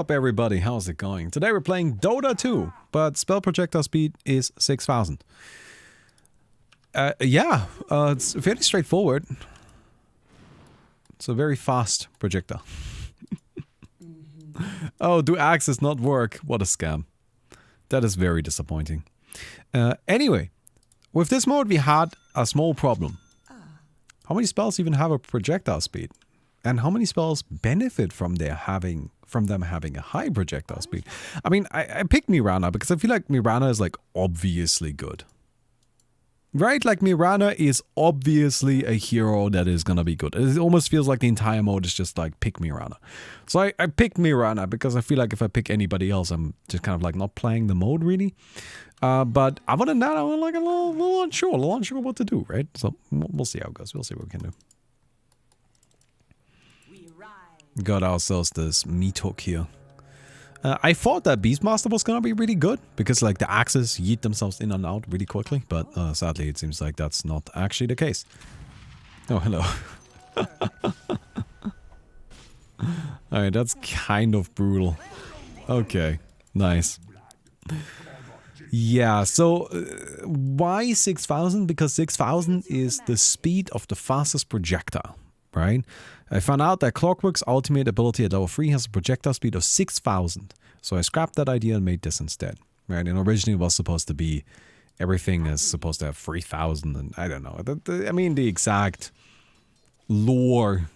Up everybody, how's it going? Today we're playing Dota 2, but spell projectile speed is 6000. It's fairly straightforward. It's a very fast projectile. Oh, do axes not work? What a scam. That is very disappointing. Anyway, with this mode we had a small problem. How many spells even have a projectile speed? And how many spells benefit from them having a high projectile speed? I mean, I picked Mirana because I feel like Mirana is like obviously good. Right? Like Mirana is obviously a hero that is gonna be good. It almost feels like the entire mode is just like pick Mirana. So I picked Mirana because I feel like if I pick anybody else, I'm just kind of like not playing the mode really. But other than that, I'm like a little unsure what to do, right? So we'll see how it goes. We'll see what we can do. Got ourselves this meat hook here. I thought that Beastmaster was gonna be really good because like the axes yeet themselves in and out really quickly, but sadly it seems like that's not actually the case. Oh, hello. Alright, that's kind of brutal. Okay, nice. Yeah, so why 6000? Because 6000 is the speed of the fastest projectile, right? I found out that Clockwork's ultimate ability at level 3 has a projectile speed of 6000. So I scrapped that idea and made this instead, right? And originally it was supposed to be, everything is supposed to have 3000 and I don't know. I mean, the exact lore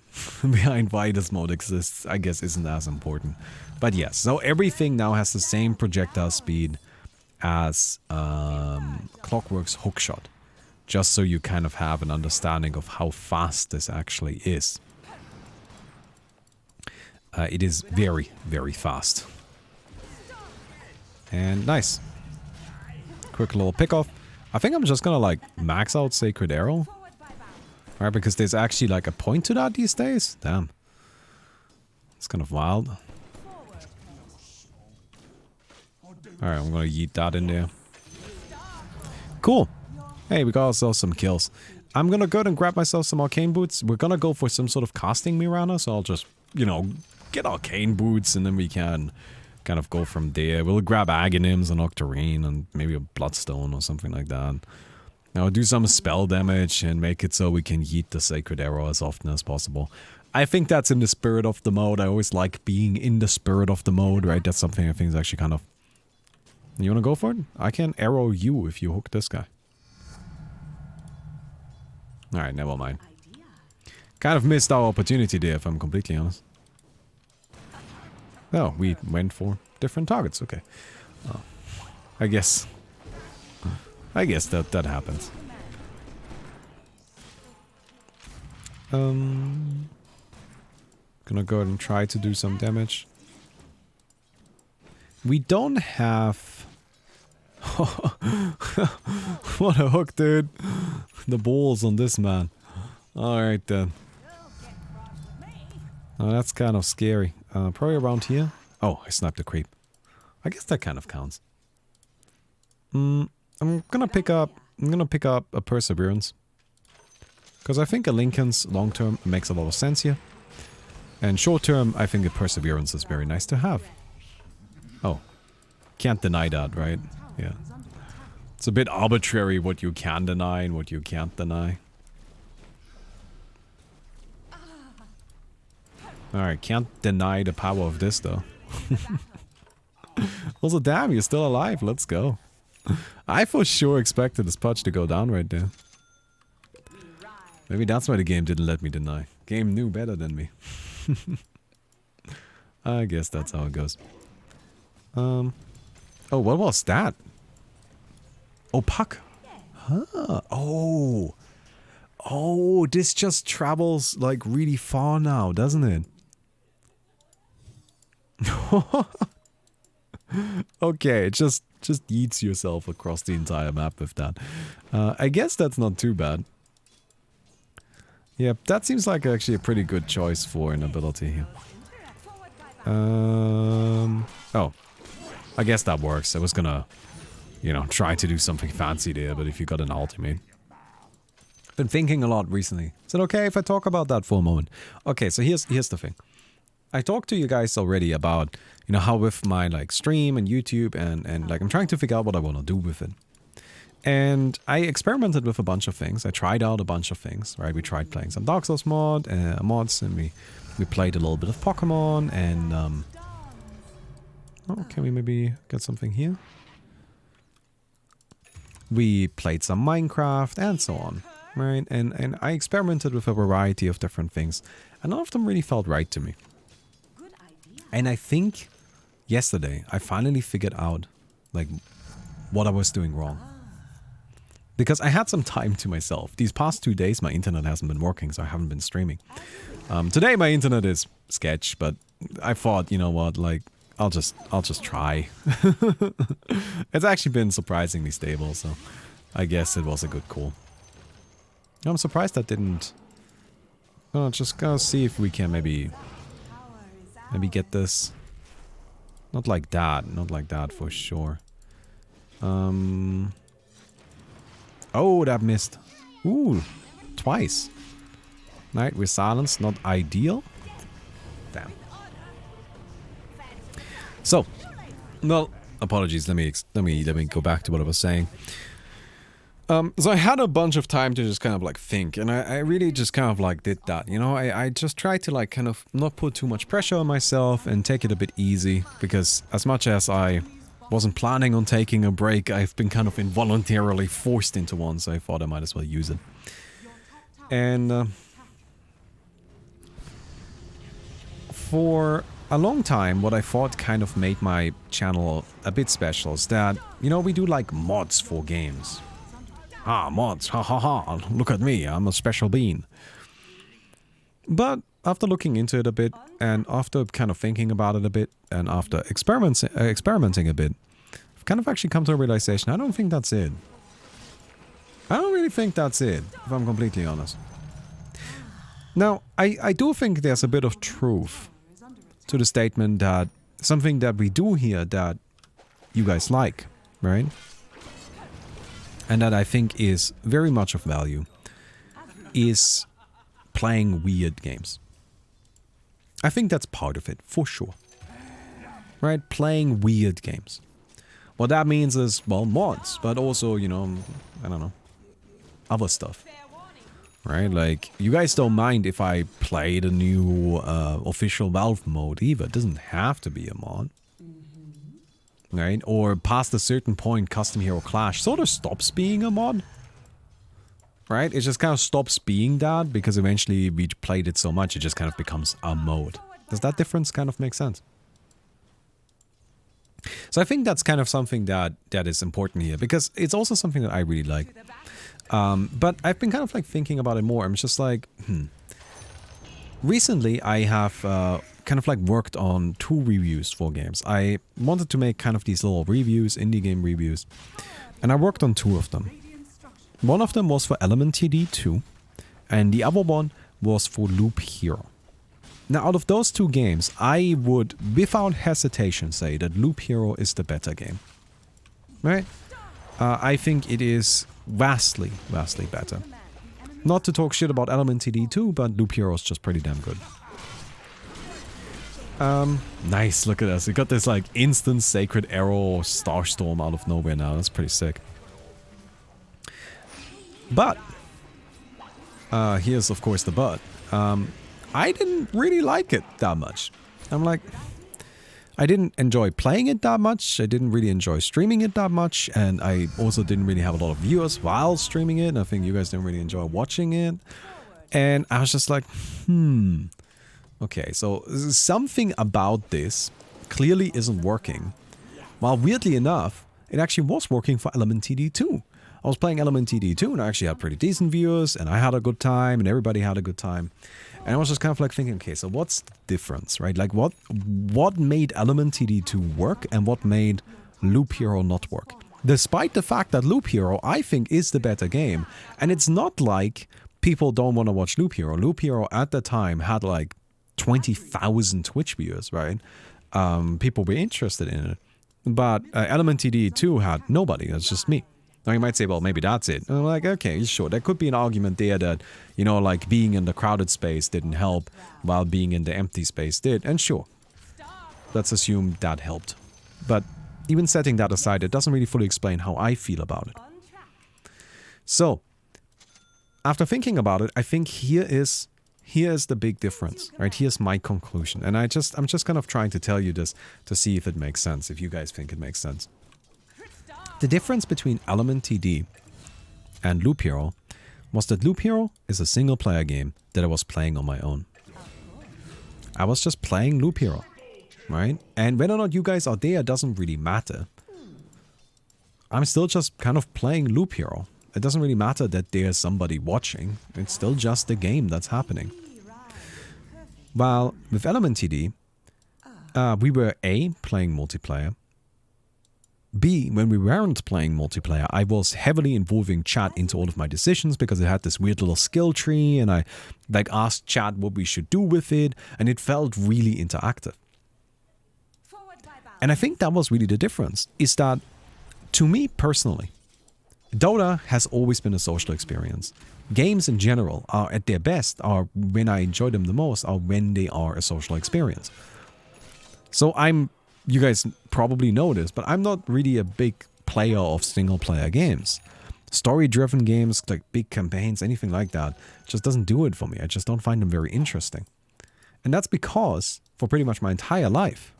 behind why this mode exists, I guess, isn't as important. But yes, so everything now has the same projectile speed as Clockwork's hookshot. Just so you kind of have an understanding of how fast this actually is. It is very, very fast. And nice. Quick little pick off. I think I'm just gonna like max out Sacred Arrow. Alright, because there's actually like a point to that these days. Damn. It's kind of wild. Alright, I'm gonna yeet that in there. Cool. Hey, we got ourselves some kills. I'm gonna go ahead and grab myself some Arcane Boots. We're gonna go for some sort of casting Mirana, so I'll just, you know, get Arcane Boots and then we can kind of go from there. We'll grab Aghanims and Octarine and maybe a Bloodstone or something like that. Now do some spell damage and make it so we can yeet the Sacred Arrow as often as possible. I think that's in the spirit of the mode. I always like being in the spirit of the mode, right? That's something I think is actually kind of... You wanna go for it? I can arrow you if you hook this guy. Alright, never mind. Kind of missed our opportunity there, if I'm completely honest. Oh, we went for different targets, okay. Oh, I guess that happens. Gonna go ahead and try to do some damage. We don't have... What a hook, dude. The balls on this man. Alright then. Oh, that's kind of scary. Probably around here. Oh, I sniped a creep. I guess that kind of counts. I'm gonna pick up a Perseverance. Because I think a Lincoln's long term makes a lot of sense here. And short term, I think a Perseverance is very nice to have. Oh. Can't deny that, right? Yeah. It's a bit arbitrary what you can deny and what you can't deny. Alright, can't deny the power of this though. Also, damn, you're still alive. Let's go. I for sure expected this punch to go down right there. Maybe that's why the game didn't let me deny. Game knew better than me. I guess that's how it goes. Oh, what was that? Oh, Puck. Huh. Oh. Oh, this just travels like really far now, doesn't it? Okay, just yeets yourself across the entire map with that. I guess that's not too bad. Yep, that seems like actually a pretty good choice for an ability here. Oh. I guess that works. I was gonna, you know, try to do something fancy there, but if you got an ultimate. Been thinking a lot recently. Is it okay if I talk about that for a moment? Okay, so here's the thing. I talked to you guys already about, you know, how with my like stream and YouTube and like I'm trying to figure out what I want to do with it. And I experimented with a bunch of things. I tried out a bunch of things, right? We tried playing some Dark Souls mods, and we played a little bit of Pokemon, and oh, can we maybe get something here? We played some Minecraft and so on, right? And I experimented with a variety of different things, and none of them really felt right to me. And I think yesterday I finally figured out like what I was doing wrong. Because I had some time to myself. These past 2 days my internet hasn't been working, so I haven't been streaming. Today my internet is sketch, but I thought, you know what, like I'll just try. It's actually been surprisingly stable, so I guess it was a good call. I'm surprised that didn't. Oh, just gonna see if we can maybe get this. Not like that for sure. Oh, that missed. Ooh, twice. Night with silence, not ideal. Damn. So, well, apologies. Let me go back to what I was saying. So I had a bunch of time to just kind of like think, and I really just kind of like did that. You know, I just tried to like kind of not put too much pressure on myself and take it a bit easy, because as much as I wasn't planning on taking a break, I've been kind of involuntarily forced into one, so I thought I might as well use it. And for a long time, what I thought kind of made my channel a bit special is that, you know, we do like mods for games. Ah, mods, ha ha ha, look at me, I'm a special bean. But after looking into it a bit, and after kind of thinking about it a bit, and after experimenting a bit, I've kind of actually come to a realization, I don't think that's it. I don't really think that's it, if I'm completely honest. Now, I do think there's a bit of truth to the statement that something that we do here that you guys like, right? And that I think is very much of value, is playing weird games. I think that's part of it, for sure. Right? Playing weird games. What that means is, well, mods, but also, you know, I don't know, other stuff. Right? Like, you guys don't mind if I play the new official Valve mode either. It doesn't have to be a mod. Right? Or past a certain point, Custom Hero Clash sort of stops being a mod. Right? It just kind of stops being that, because eventually we played it so much, it just kind of becomes a mode. Does that difference kind of make sense? So I think that's kind of something that is important here, because it's also something that I really like. But I've been kind of like thinking about it more. I'm just like, Recently I have kind of like worked on 2 reviews for games. I wanted to make kind of these little reviews, indie game reviews, and I worked on 2 of them. One of them was for Element TD 2, and the other one was for Loop Hero. Now, out of those 2 games, I would, without hesitation, say that Loop Hero is the better game. Right? I think it is vastly, vastly better. Not to talk shit about Element TD 2, but Loop Hero is just pretty damn good. Nice, look at us. We got this like instant Sacred Arrow Starstorm out of nowhere now. That's pretty sick. But, here's of course the but. I didn't really like it that much. I'm like, I didn't enjoy playing it that much. I didn't really enjoy streaming it that much. And I also didn't really have a lot of viewers while streaming it. I think you guys didn't really enjoy watching it. And I was just like, okay, so something about this clearly isn't working. While weirdly enough, it actually was working for Element TD 2. I was playing Element TD 2 and I actually had pretty decent viewers, and I had a good time, and everybody had a good time. And I was just kind of like thinking, okay, so what's the difference, right? Like what made Element TD 2 work and what made Loop Hero not work? Despite the fact that Loop Hero, I think, is the better game. And it's not like people don't want to watch Loop Hero. Loop Hero at the time had like 20,000 Twitch viewers, right? People were interested in it. But Element TD 2 had nobody, that's just me. Now you might say, well, maybe that's it. And I'm like, okay, sure. There could be an argument there that, you know, like being in the crowded space didn't help while being in the empty space did. And sure, let's assume that helped. But even setting that aside, it doesn't really fully explain how I feel about it. So, after thinking about it, I think here is the big difference, right? Here's my conclusion. And I'm just kind of trying to tell you this to see if it makes sense, if you guys think it makes sense. The difference between Element TD and Loop Hero was that Loop Hero is a single player game that I was playing on my own. I was just playing Loop Hero, right? And whether or not you guys are there doesn't really matter. I'm still just kind of playing Loop Hero. It doesn't really matter that there's somebody watching. It's still just the game that's happening. While with Element TD, we were A, playing multiplayer. B, when we weren't playing multiplayer, I was heavily involving chat into all of my decisions because it had this weird little skill tree and I like asked chat what we should do with it and it felt really interactive. And I think that was really the difference, is that to me personally, Dota has always been a social experience. Games in general are at their best, are when I enjoy them the most, are when they are a social experience. So you guys probably know this, but I'm not really a big player of single player games. Story-driven games, like big campaigns, anything like that, just doesn't do it for me. I just don't find them very interesting. And that's because, for pretty much my entire life,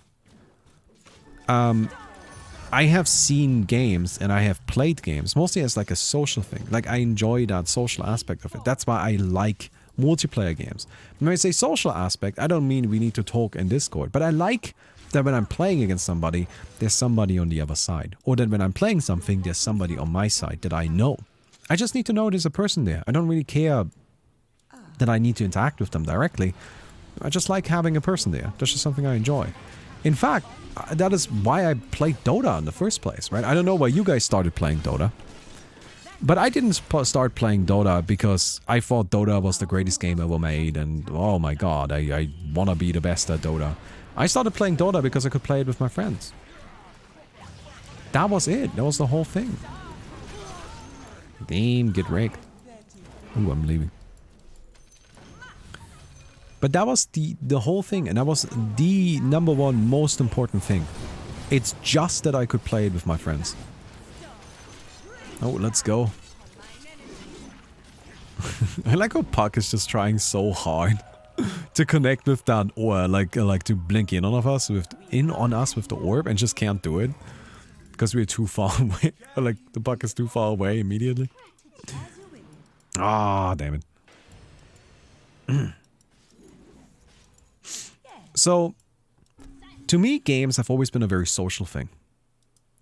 I have seen games and I have played games, mostly as like a social thing. Like I enjoy that social aspect of it. That's why I like multiplayer games. When I say social aspect, I don't mean we need to talk in Discord, but I like that when I'm playing against somebody, there's somebody on the other side. Or that when I'm playing something, there's somebody on my side that I know. I just need to know there's a person there. I don't really care that I need to interact with them directly. I just like having a person there. That's just something I enjoy. In fact, that is why I played Dota in the first place, right? I don't know why you guys started playing Dota. But I didn't start playing Dota because I thought Dota was the greatest game ever made and oh my god, I want to be the best at Dota. I started playing Dota because I could play it with my friends. That was it. That was the whole thing. Damn, get wrecked. Ooh, I'm leaving. But that was the whole thing, and that was the number one most important thing. It's just that I could play it with my friends. Oh, let's go. I like how Puck is just trying so hard to connect with that, or like to blink in on us with the orb, and just can't do it because we're too far away. Like the Puck is too far away immediately. Ah, damn it. So, to me, games have always been a very social thing.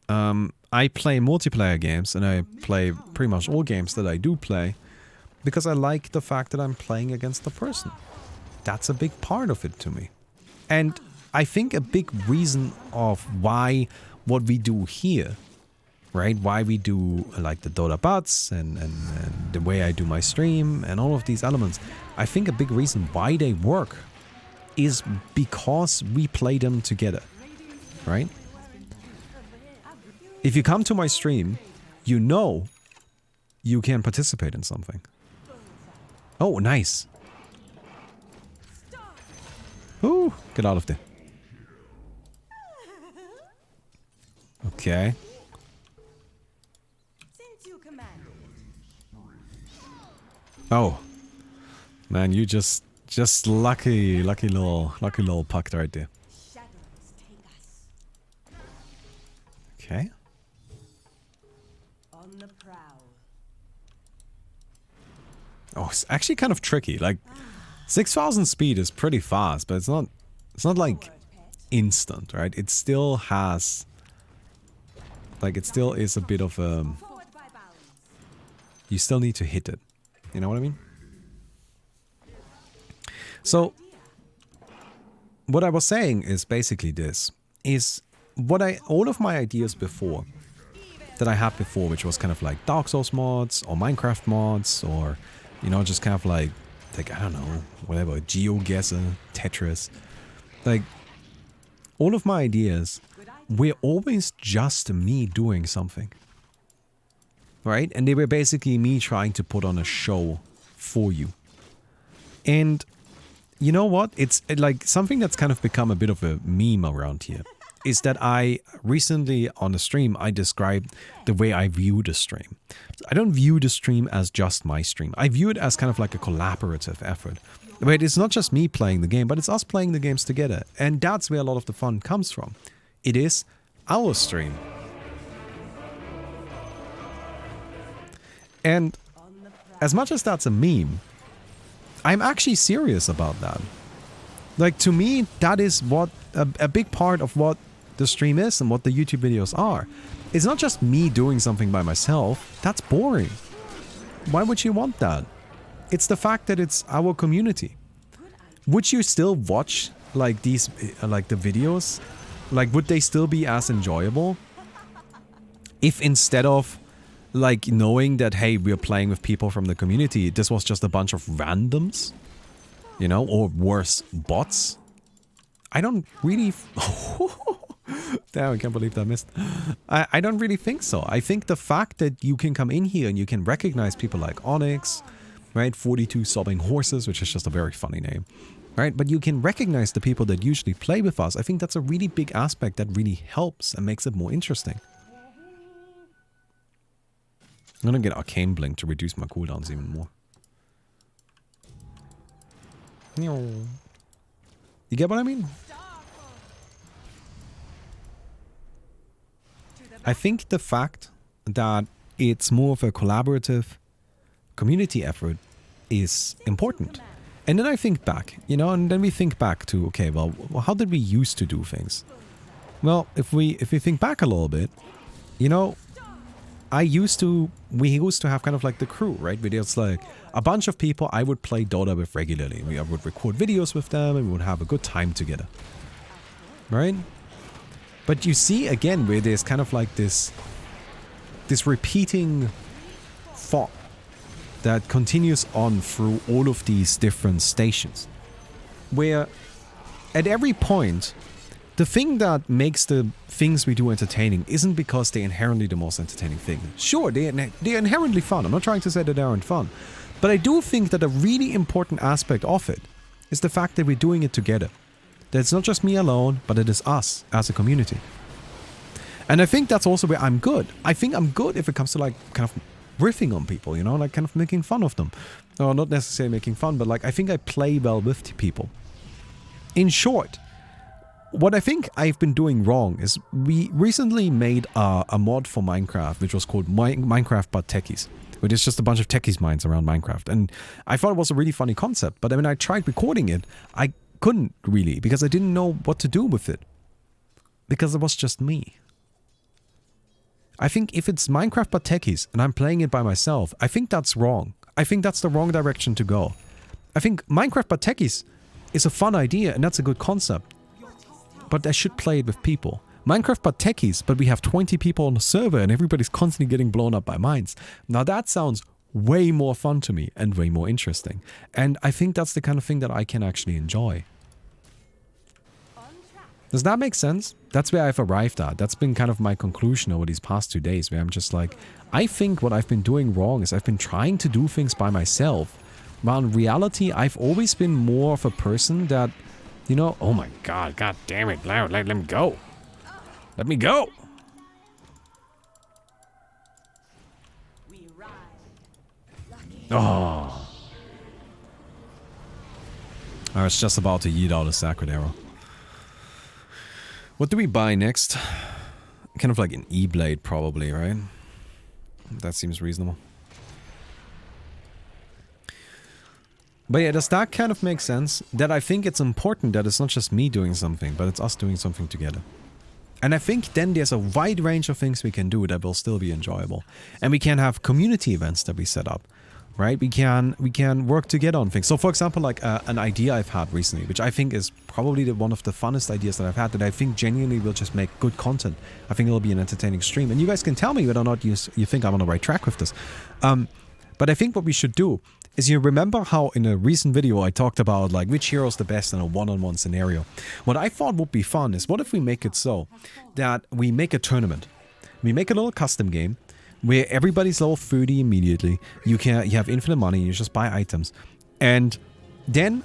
I play multiplayer games, and I play pretty much all games that I do play, because I like the fact that I'm playing against a person. That's a big part of it to me. And I think a big reason of why what we do here, right? Why we do like the Dota bots and the way I do my stream and all of these elements, I think a big reason why they work is because we play them together, right? If you come to my stream, you know you can participate in something. Oh, nice. Ooh, get out of there. Okay. Oh. Man, you just lucky little Puck right there. Okay. Oh, it's actually kind of tricky. Like 6,000 speed is pretty fast, but it's not like instant, right? It still has, like, it still is a bit of you still need to hit it. You know what I mean? So what I was saying is basically this, is all of my ideas before, that I had before, which was kind of like Dark Souls mods or Minecraft mods, or, you know, just kind of like I don't know, whatever, GeoGuessr, Tetris, like, all of my ideas were always just me doing something. right? And they were basically me trying to put on a show for you. And you know what? It's like something that's kind of become a bit of a meme around here is that I recently on the stream, I described the way I view the stream. I don't view the stream as just my stream. I view it as kind of like a collaborative effort. But it's not just me playing the game, but it's us playing the games together. And that's where a lot of the fun comes from. It is our stream. And as much as that's a meme, I'm actually serious about that. Like, to me, that is what a big part of what the stream is and what the YouTube videos are. It's not just me doing something by myself. That's boring. Why would you want that? It's the fact that it's our community. Would you still watch like these, like the videos? Like, would they still be as enjoyable if instead of like knowing that, hey, we're playing with people from the community, this was just a bunch of randoms, you know, or worse, bots? I don't really... Damn, I can't believe that missed. I don't really think so. I think the fact that you can come in here and you can recognize people like Onyx, right? 42 Sobbing Horses, which is just a very funny name, right? But you can recognize the people that usually play with us. I think that's a really big aspect that really helps and makes it more interesting. I'm gonna get Arcane Blink to reduce my cooldowns even more. You get what I mean? I think the fact that it's more of a collaborative community effort is important. And then I think back, you know, and then we think back to, okay, well, how did we used to do things? Well, if we think back a little bit, you know, we used to have kind of like the crew, right? Where it's like a bunch of people I would play Dota with regularly. I would record videos with them and we would have a good time together, right? But you see again where there's kind of like this repeating thought that continues on through all of these different stations, where at every point the thing that makes the things we do entertaining isn't because they're inherently the most entertaining thing. Sure, they're inherently fun. I'm not trying to say that they aren't fun. But I do think that a really important aspect of it is the fact that we're doing it together. That it's not just me alone, but it is us as a community. And I think that's also where I'm good. I think I'm good if it comes to like kind of riffing on people, you know, like kind of making fun of them. Or not necessarily making fun, but like I think I play well with people. In short, what I think I've been doing wrong is we recently made a mod for Minecraft, which was called Minecraft but Techies, which is just a bunch of techies minds around Minecraft. And I thought it was a really funny concept, but when I tried recording it, I couldn't really, because I didn't know what to do with it. Because it was just me. I think if it's Minecraft but Techies and I'm playing it by myself, I think that's wrong. I think that's the wrong direction to go. I think Minecraft but Techies is a fun idea and that's a good concept. But I should play it with people. Minecraft but Techies, but we have 20 people on the server and everybody's constantly getting blown up by mines. Now that sounds way more fun to me and way more interesting. And I think that's the kind of thing that I can actually enjoy. Does that make sense? That's where I've arrived at. That's been kind of my conclusion over these past 2 days, where I'm just like, I think what I've been doing wrong is I've been trying to do things by myself. While in reality, I've always been more of a person that, you know, oh my god damn it, let me go. Let me go. Oh. I was just about to yeet out a sacred arrow. What do we buy next? Kind of like an E-blade probably, right? That seems reasonable. But yeah, does that kind of make sense? That I think it's important that it's not just me doing something, but it's us doing something together. And I think then there's a wide range of things we can do that will still be enjoyable. And we can have community events that we set up. Right? We can work together on things. So for example, like an idea I've had recently, which I think is probably one of the funnest ideas that I've had, that I think genuinely will just make good content. I think it'll be an entertaining stream. And you guys can tell me whether or not you think I'm on the right track with this. But I think what we should do is, you remember how in a recent video I talked about like which hero is the best in a one-on-one scenario. What I thought would be fun is, what if we make it so that we make a tournament. We make a little custom game where everybody's level 30 immediately. You have infinite money, you just buy items. And then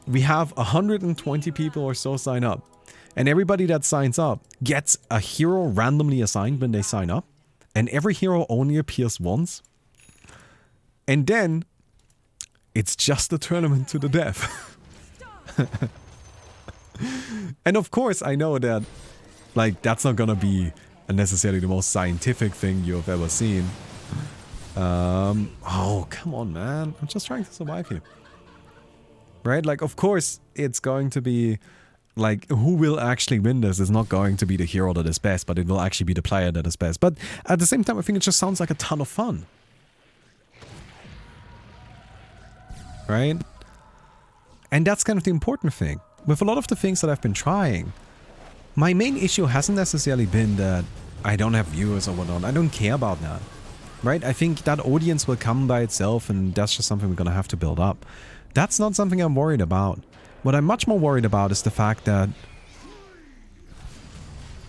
we have 120 people or so sign up. And everybody that signs up gets a hero randomly assigned when they sign up. And every hero only appears once. And then it's just a tournament to the death. And of course, I know that, like, that's not gonna be necessarily the most scientific thing you've ever seen. Oh, come on, man. I'm just trying to survive here. Right? Like, of course, it's going to be, like, who will actually win this is not going to be the hero that is best, but it will actually be the player that is best. But at the same time, I think it just sounds like a ton of fun. Right? And that's kind of the important thing. With a lot of the things that I've been trying, my main issue hasn't necessarily been that I don't have viewers or whatnot. I don't care about that. Right? I think that audience will come by itself, and that's just something we're gonna have to build up. That's not something I'm worried about. What I'm much more worried about is the fact that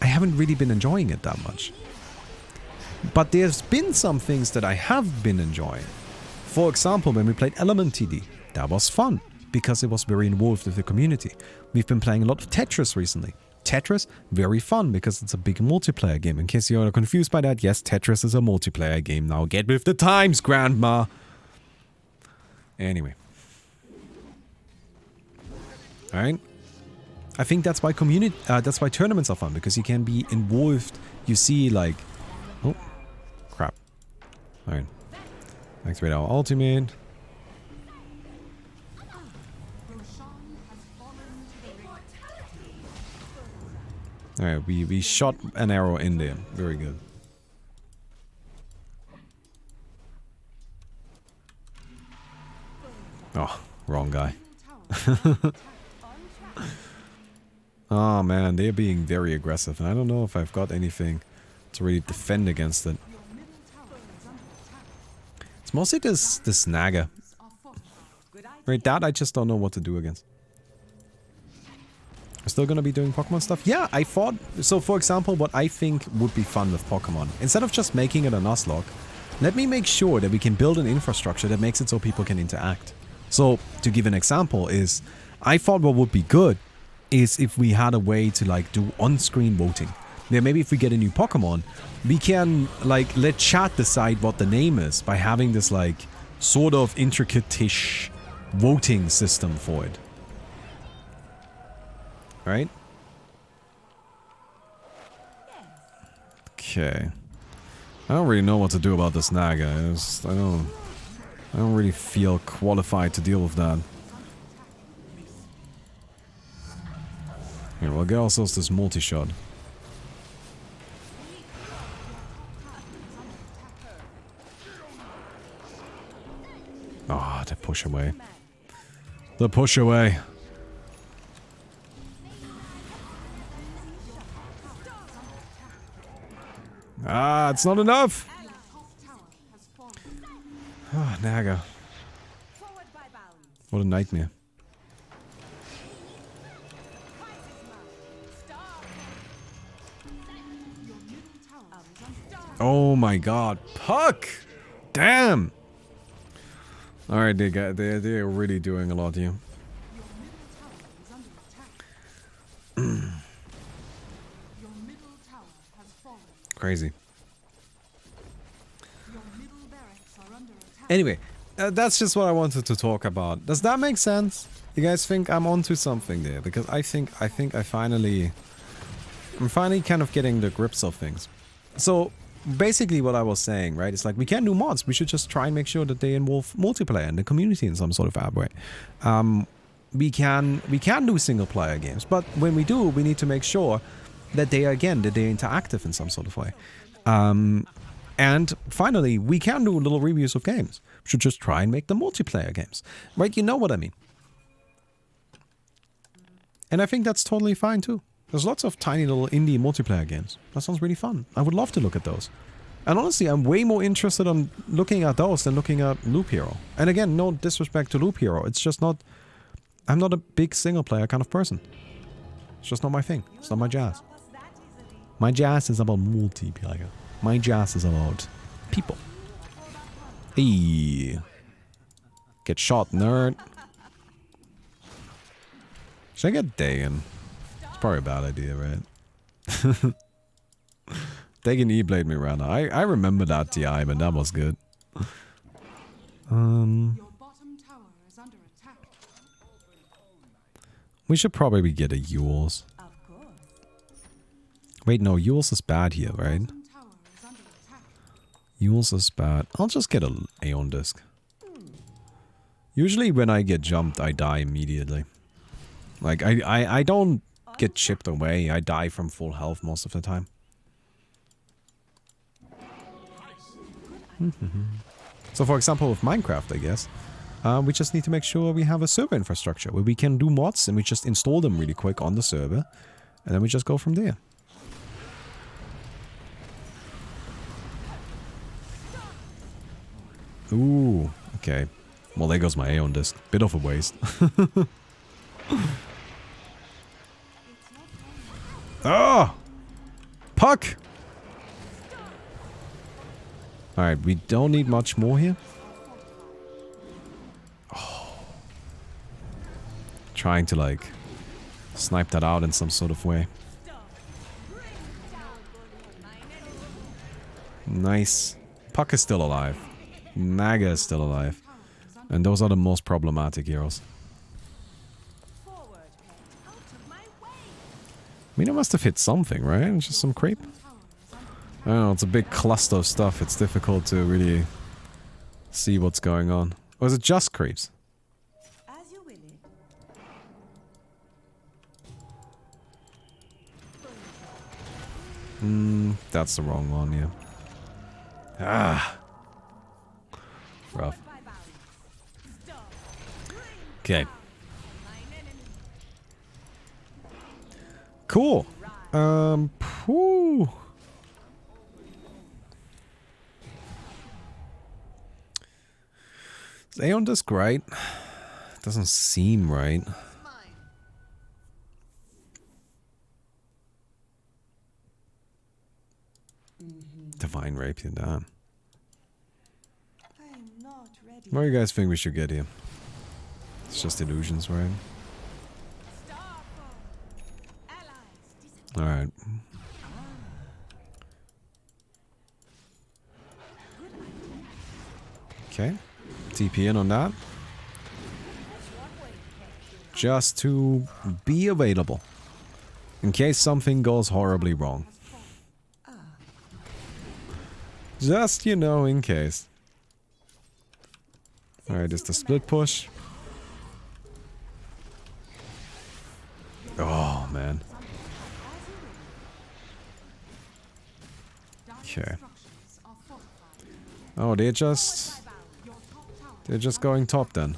I haven't really been enjoying it that much. But there's been some things that I have been enjoying. For example, when we played Element TD, that was fun because it was very involved with the community. We've been playing a lot of Tetris recently. Tetris, very fun because it's a big multiplayer game. In case you're confused by that, yes, Tetris is a multiplayer game. Now get with the times, Grandma! Anyway. Alright? I think that's why that's why tournaments are fun, because you can be involved. You see, like... Oh, crap. Alright. Activate our ultimate. Alright, we shot an arrow in there. Very good. Oh, wrong guy. Oh man, they're being very aggressive, and I don't know if I've got anything to really defend against it. It's mostly this Naga. Right, that I just don't know what to do against. We're still gonna be doing Pokemon stuff? Yeah, I thought... So, for example, what I think would be fun with Pokemon, instead of just making it a Nuzlocke, let me make sure that we can build an infrastructure that makes it so people can interact. So, to give an example is, I thought what would be good is if we had a way to, like, do on-screen voting. Yeah, maybe if we get a new Pokemon, we can, like, let chat decide what the name is by having this, like, sort of intricate-ish voting system for it. Right? Okay. I don't really know what to do about this Naga. I don't really feel qualified to deal with that. Here, we'll get ourselves this multi-shot. Ah, oh, the push away. The push away. Ah, it's not enough! Ah, Naga. What a nightmare. Oh my god. Puck! Damn! Alright, they're really doing a lot here. Crazy. Anyway, that's just what I wanted to talk about. Does that make sense? You guys think I'm onto something there? Because I think I'm finally kind of getting the grips of things. So basically what I was saying, right, is like we can do mods. We should just try and make sure that they involve multiplayer and the community in some sort of way. We can do single player games, but when we do, we need to make sure that they're interactive in some sort of way. And finally, we can do little reviews of games. We should just try and make them multiplayer games. Right? You know what I mean. And I think that's totally fine too. There's lots of tiny little indie multiplayer games. That sounds really fun. I would love to look at those. And honestly, I'm way more interested in looking at those than looking at Loop Hero. And again, no disrespect to Loop Hero. It's just not... I'm not a big single player kind of person. It's just not my thing. It's not my jazz. My jazz is about multiplayer. My jazz is about people. Hey. Get shot, nerd. Should I get Dagon? It's probably a bad idea, right? Dagon E-Blade me rather. I remember that TI, but that was good. We should probably get a Yules. Wait, no, Yules is bad here, right? Yules is bad. I'll just get an Aeon Disc. Usually when I get jumped, I die immediately. Like, I don't get chipped away. I die from full health most of the time. So for example, with Minecraft, I guess, we just need to make sure we have a server infrastructure where we can do mods and we just install them really quick on the server. And then we just go from there. Ooh, okay. Well, there goes my Aeon Disc. Bit of a waste. Oh! Puck! Alright, we don't need much more here. Oh. Trying to, like, snipe that out in some sort of way. Nice. Puck is still alive. Naga is still alive. And those are the most problematic heroes. I mean, I must have hit something, right? Just some creep? I don't know, it's a big cluster of stuff. It's difficult to really see what's going on. Or is it just creeps? That's the wrong one, yeah. Ah! Rough. Okay. Cool. Whew. Is Aeon Disc right? Doesn't seem right. Divine Rapier, damn. What do you guys think we should get here? It's just illusions, right? Alright. Okay. TP in on that. Just to be available. In case something goes horribly wrong. Just, you know, in case. Alright, it's the split push. Oh, man. Okay. Oh, they're just going top then.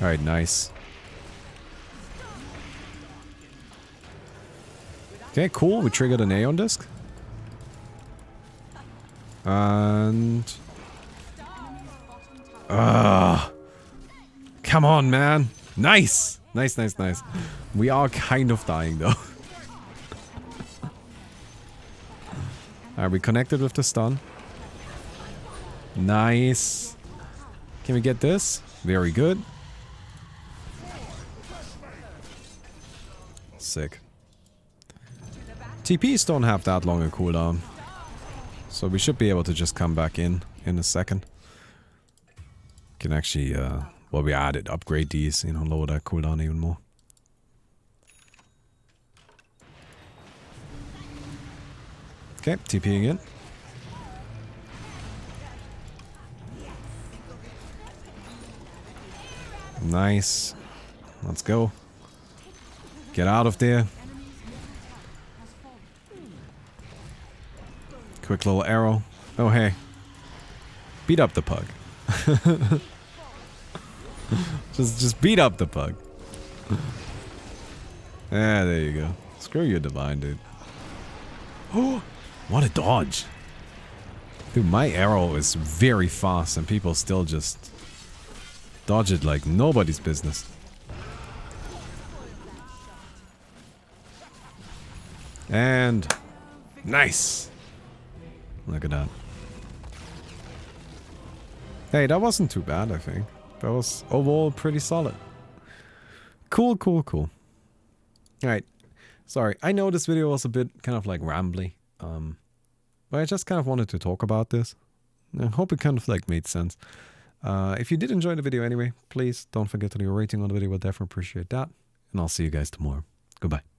Alright, nice. Okay, cool. We triggered an Aeon Disc. And... come on, man. Nice! Nice, nice, nice. We are kind of dying, though. Alright, we connected with the stun. Nice. Can we get this? Very good. Sick. TPs don't have that long a cooldown. So we should be able to just come back in a second. Can actually, well, we added upgrade these, you know, lower that cooldown even more. Okay, TPing in. Nice. Let's go. Get out of there. Quick little arrow. Oh, hey. Beat up the pug. just beat up the pug. Yeah, there you go. Screw your divine, dude. Oh, what a dodge. Dude, my arrow is very fast and people still just dodge it like nobody's business. And Nice. Look at that. Hey, that wasn't too bad, I think. That was overall pretty solid. Cool, cool, cool. Alright. Sorry, I know this video was a bit kind of like rambly. But I just kind of wanted to talk about this. I hope it kind of like made sense. If you did enjoy the video anyway, please don't forget to leave a rating on the video. We'll definitely appreciate that. And I'll see you guys tomorrow. Goodbye.